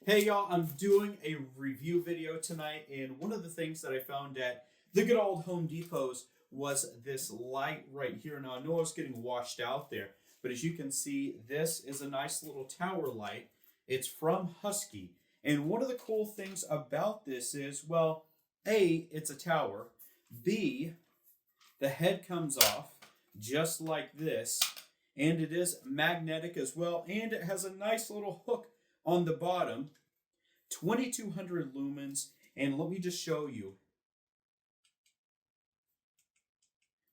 Hey y'all, I'm doing a review video tonight, and one of the things that I found at the good old Home Depots was this light right here. Now I know it's getting washed out there, but as you can see, this is a nice little tower light. It's from Husky, and one of the cool things about this is, well, A, it's a tower, B, the head comes off just like this, and it is magnetic as well, and it has a nice little hook on the bottom, 2200 lumens, and let me just show you.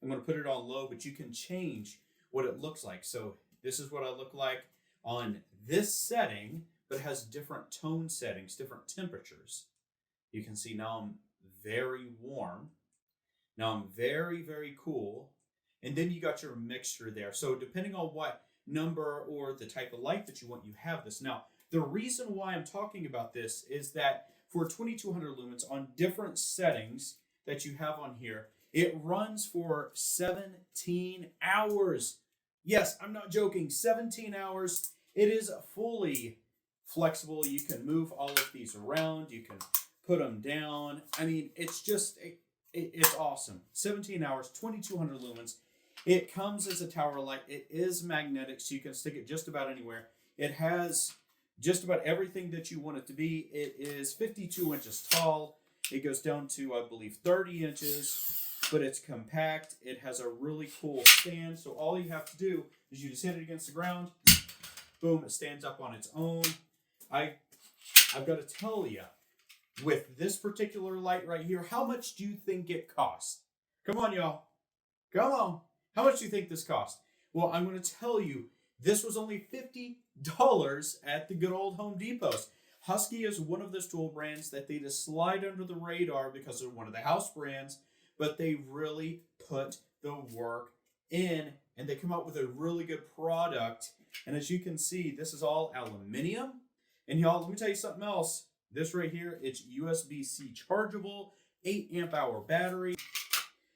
I'm going to put it on low, but you can change what it looks like. So this is what I look like on this setting, but it has different tone settings, different temperatures. You can see now I'm very warm. Now I'm very, very cool. And then you got your mixture there. So depending on what number or the type of light that you want, you have this. Now, the reason why I'm talking about this is that for 2200 lumens on different settings that you have on here, it runs for 17 hours. Yes, I'm not joking, 17 hours. It is fully flexible. You can move all of these around. You can put them down. I mean, it's just, it's awesome. 17 hours, 2200 lumens. It comes as a tower light. It is magnetic, so you can stick it just about anywhere. It has just about everything that you want it to be. It is 52 inches tall. It goes down to, I believe, 30 inches, but it's compact. It has a really cool stand, so all you have to do is you just hit it against the ground. Boom, it stands up on its own. I've got to tell you, with this particular light right here, how much do you think it costs? Come on, y'all. Come on. How much do you think this cost? Well, I'm going to tell you, this was only $50 at the good old Home Depots. Husky is one of those tool brands that they just slide under the radar because they're one of the house brands, but they really put the work in, and they come out with a really good product. And as you can see, this is all aluminum. And y'all, let me tell you something else. This right here, it's USB-C chargeable, 8 amp hour battery.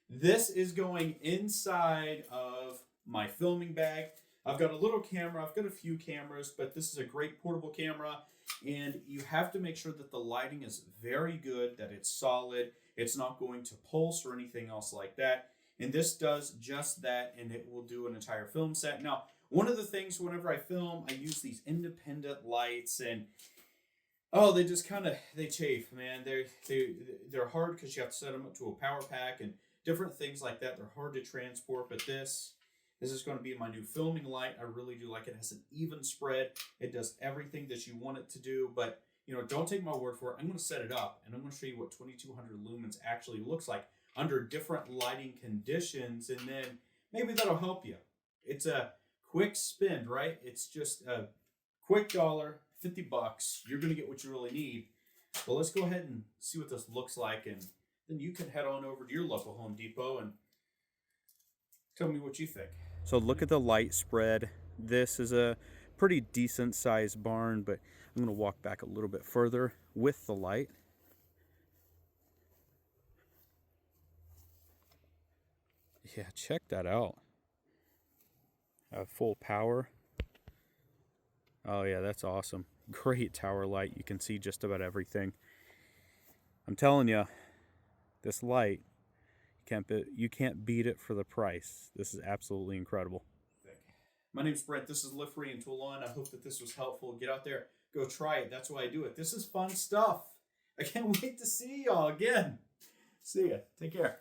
This is going inside of my filming bag. I've got a little camera. I've got a few cameras, but this is a great portable camera. And you have to make sure that the lighting is very good, that it's solid. It's not going to pulse or anything else like that. And this does just that, and it will do an entire film set. Now, one of the things whenever I film, I use these independent lights, and oh, they just kind of, they chafe, man. They're hard because you have to set them up to a power pack and different things like that. They're hard to transport, but this is going to be my new filming light. I really do like it. It has an even spread. It does everything that you want it to do, but don't take my word for it. I'm going to set it up, and I'm going to show you what 2200 lumens actually looks like under different lighting conditions, and then maybe that'll help you. It's a quick spend, right? It's just a quick dollar, 50 bucks. You're going to get what you really need. But let's go ahead and see what this looks like, and then you can head on over to your local Home Depot and tell me what you think. So look at the light spread. This is a pretty decent sized barn, but I'm going to walk back a little bit further with the light. Yeah, check that out. Full power. Oh yeah, that's awesome. Great tower light. You can see just about everything. I'm telling you, this light, you can't beat it for the price. This is absolutely incredible. My name's Brent. This is Live Free and Tool On. I hope that this was helpful. Get out there, go try it. That's why I do it. This is fun stuff. I can't wait to see y'all again. See ya. Take care.